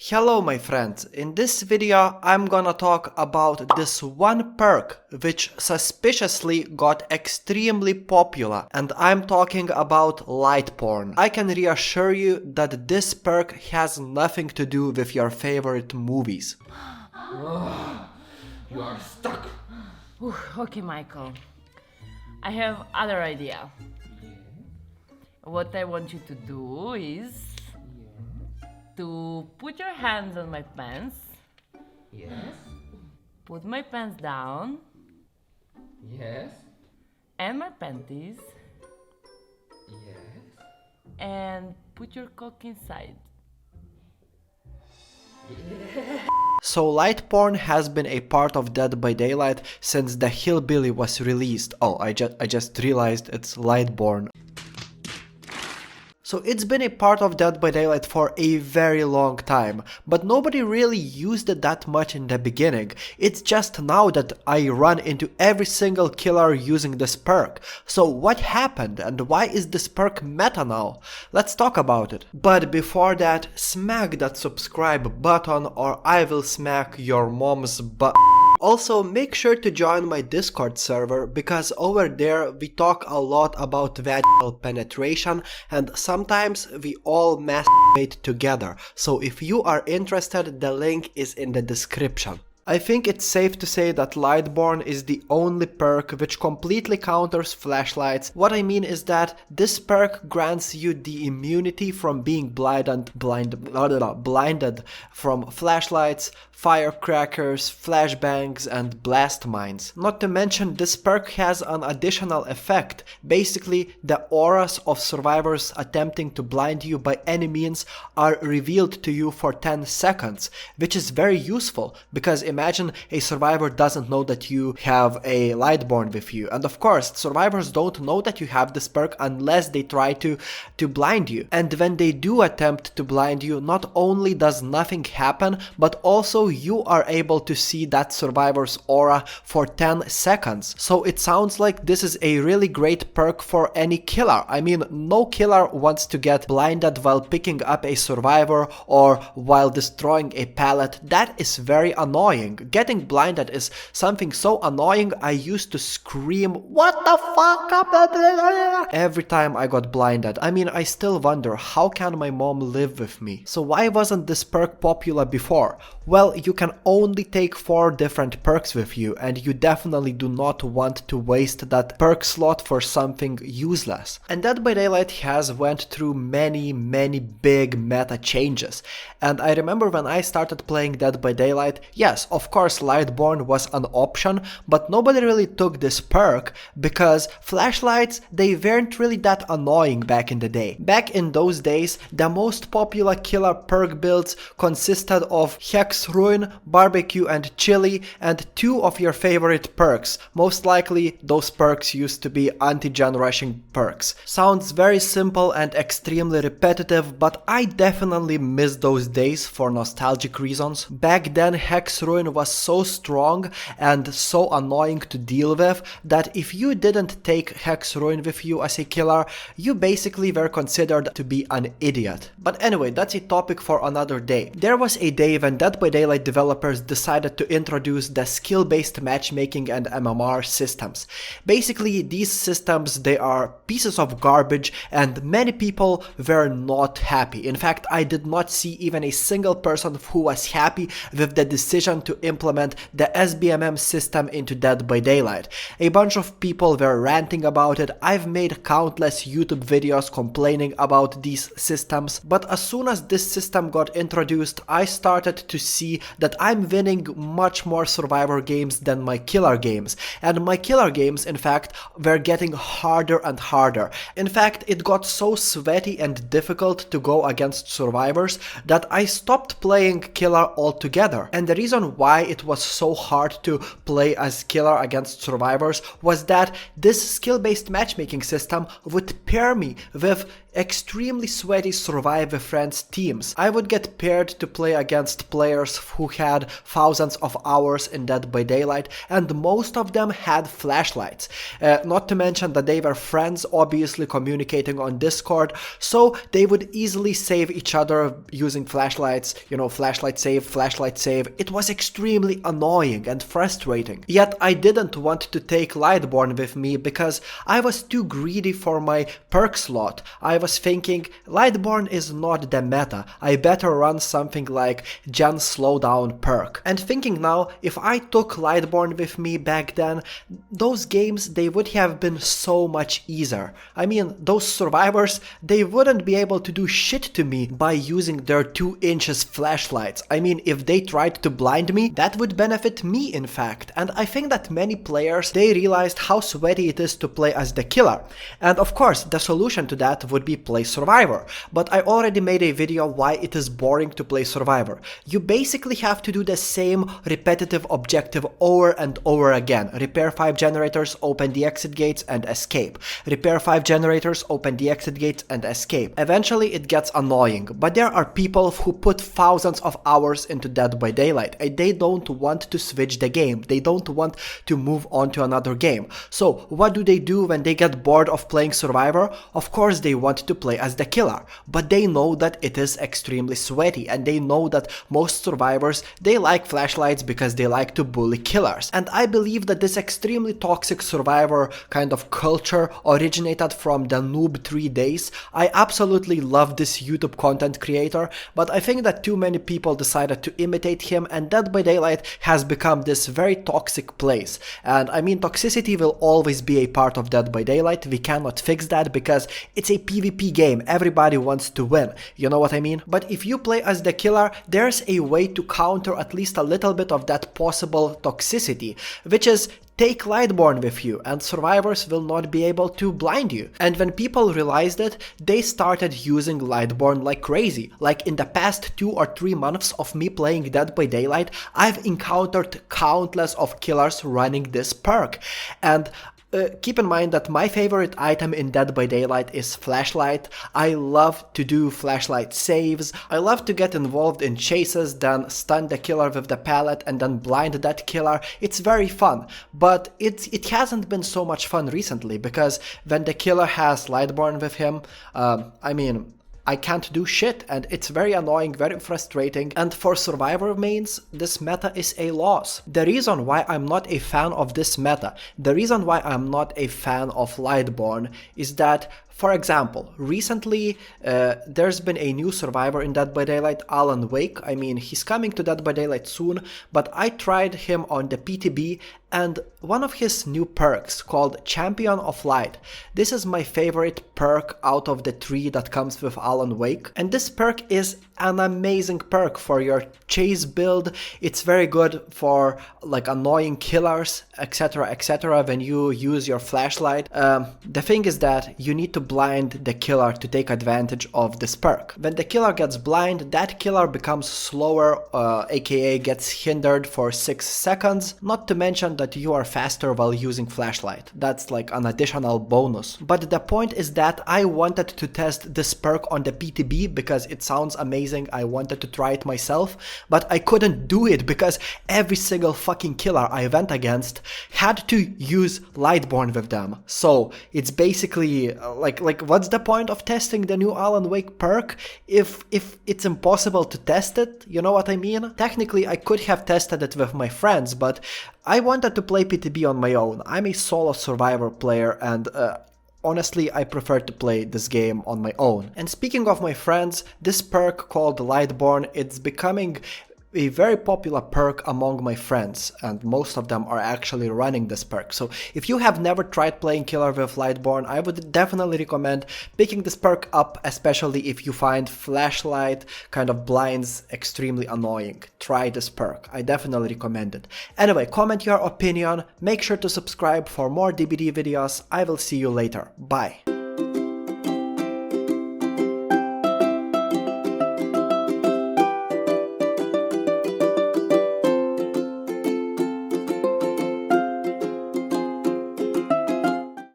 Hello my friends, in this video I'm gonna talk about this one perk which suspiciously got extremely popular, and I'm talking about Lightborn. I can reassure you that this perk has nothing to do with your favorite movies. You are stuck. Okay, Michael. I have other idea. What I want you to do is to put your hands on my pants, Yes. put my pants down, Yes. and my panties, Yes. and put your cock inside. So Lightborn has been a part of Dead by Daylight since the Hillbilly was released. Oh, I just realized it's Lightborn. So it's been a part of Dead by Daylight for a very long time, but nobody really used it that much in the beginning. It's just now that I run into every single killer using this perk. So what happened and why is this perk meta now? Let's talk about it. But before that, smack that subscribe button or I will smack your mom's butt. Also, make sure to join my Discord server because over there we talk a lot about vaginal penetration and sometimes we all masturbate together. So if you are interested, the link is in the description. I think it's safe to say that Lightborn is the only perk which completely counters flashlights. What I mean is that this perk grants you the immunity from being blinded from flashlights, firecrackers, flashbangs and blast mines. Not to mention this perk has an additional effect. Basically, the auras of survivors attempting to blind you by any means are revealed to you for 10 seconds, which is very useful because imagine a survivor doesn't know that you have a Lightborn with you, and of course survivors don't know that you have this perk unless they try to blind you. And when they do attempt to blind you, not only does nothing happen, but also you are able to see that survivor's aura for 10 seconds. So it sounds like this is a really great perk for any killer. I mean, no killer wants to get blinded while picking up a survivor or while destroying a pallet. That is very annoying. Getting blinded is something so annoying. I used to scream, "What the fuck?" every time I got blinded. I mean, I still wonder, how can my mom live with me? So why wasn't this perk popular before? Well, you can only take 4 different perks with you, and you definitely do not want to waste that perk slot for something useless. And Dead by Daylight has went through many big meta changes. And I remember when I started playing Dead by Daylight, yes, of course Lightborn was an option, but nobody really took this perk because flashlights, they weren't really that annoying back in the day. Back in those days, the most popular killer perk builds consisted of Hex Ruin, Barbecue and Chili, and 2 of your favorite perks. Most likely those perks used to be anti-gen rushing perks. Sounds very simple and extremely repetitive, but I definitely miss those days for nostalgic reasons. Back then Hex Ruin was so strong and so annoying to deal with that if you didn't take Hex Ruin with you as a killer, you basically were considered to be an idiot. But anyway, that's a topic for another day. There was a day when Dead by Daylight developers decided to introduce the skill-based matchmaking and MMR systems. Basically, these systems, they are pieces of garbage and many people were not happy. In fact, I did not see even a single person who was happy with the decision to implement the SBMM system into Dead by Daylight. A bunch of people were ranting about it. I've made countless YouTube videos complaining about these systems, but as soon as this system got introduced, I started to see that I'm winning much more survivor games than my killer games. And my killer games, in fact, were getting harder and harder. In fact, it got so sweaty and difficult to go against survivors that I stopped playing killer altogether. And the reason why it was so hard to play as killer against survivors was that this skill-based matchmaking system would pair me with extremely sweaty survive with friends teams. I would get paired to play against players who had thousands of hours in Dead by Daylight, and most of them had flashlights. Not to mention that they were friends, obviously communicating on Discord, so they would easily save each other using flashlights, you know, flashlight save, flashlight save. It was extremely annoying and frustrating. Yet I didn't want to take Lightborn with me because I was too greedy for my perk slot. I was thinking, Lightborn is not the meta, I better run something like Gen Slowdown perk. And thinking now, if I took Lightborn with me back then, those games, they would have been so much easier. I mean, those survivors, they wouldn't be able to do shit to me by using their 2 inches flashlights. I mean, if they tried to blind me, that would benefit me in fact. And I think that many players, they realized how sweaty it is to play as the killer. And of course, the solution to that would be play survivor. But I already made a video why it is boring to play survivor. You basically have to do the same repetitive objective over and over again. Repair 5 generators, open the exit gates and escape. Repair 5 generators, open the exit gates and escape. Eventually it gets annoying, but there are people who put thousands of hours into Dead by Daylight and they don't want to switch the game. They don't want to move on to another game. So what do they do when they get bored of playing survivor? Of course they want to play as the killer, but they know that it is extremely sweaty and they know that most survivors, they like flashlights because they like to bully killers. And I believe that this extremely toxic survivor kind of culture originated from the Noob 3 days. I absolutely love this YouTube content creator, but I think that too many people decided to imitate him, and Dead by Daylight has become this very toxic place. And I mean, toxicity will always be a part of Dead by Daylight. We cannot fix that because it's a PvP game. Everybody wants to win. You know what I mean? But if you play as the killer, there's a way to counter at least a little bit of that possible toxicity, which is take Lightborn with you and survivors will not be able to blind you. And when people realized it, they started using Lightborn like crazy. Like in the past 2 or 3 months of me playing Dead by Daylight, I've encountered countless of killers running this perk. And keep in mind that my favorite item in Dead by Daylight is flashlight. I love to do flashlight saves. I love to get involved in chases, then stun the killer with the pallet and then blind that killer. It's very fun, but it hasn't been so much fun recently because when the killer has Lightborn with him, I mean, I can't do shit and it's very annoying, very frustrating, and for survivor mains, this meta is a loss. The reason why I'm not a fan of this meta, the reason why I'm not a fan of Lightborn is that, for example, recently there's been a new survivor in Dead by Daylight, Alan Wake. I mean, he's coming to Dead by Daylight soon, but I tried him on the PTB and one of his new perks called Champion of Light. This is my favorite perk out of the 3 that comes with Alan Wake. And this perk is an amazing perk for your chase build. It's very good for like annoying killers, etc, when you use your flashlight. The thing is that you need to blind the killer to take advantage of this perk. When the killer gets blind, that killer becomes slower, aka gets hindered for 6 seconds, not to mention that you are faster while using flashlight. That's like an additional bonus. But the point is that I wanted to test this perk on the PTB because it sounds amazing. I wanted to try it myself, but I couldn't do it because every single fucking killer I went against had to use Lightborn with them. So it's basically like what's the point of testing the new Alan Wake perk if it's impossible to test it? You know what I mean? Technically I could have tested it with my friends, but I wanted to play PTB on my own. I'm a solo survivor player and honestly, I prefer to play this game on my own. And speaking of my friends, this perk called Lightborn, it's becoming a very popular perk among my friends, and most of them are actually running this perk. So if you have never tried playing killer with Lightborn, I would definitely recommend picking this perk up, especially if you find flashlight kind of blinds extremely annoying. Try this perk. I definitely recommend it. Anyway, comment your opinion, make sure to subscribe for more DBD videos. I will see you later. Bye.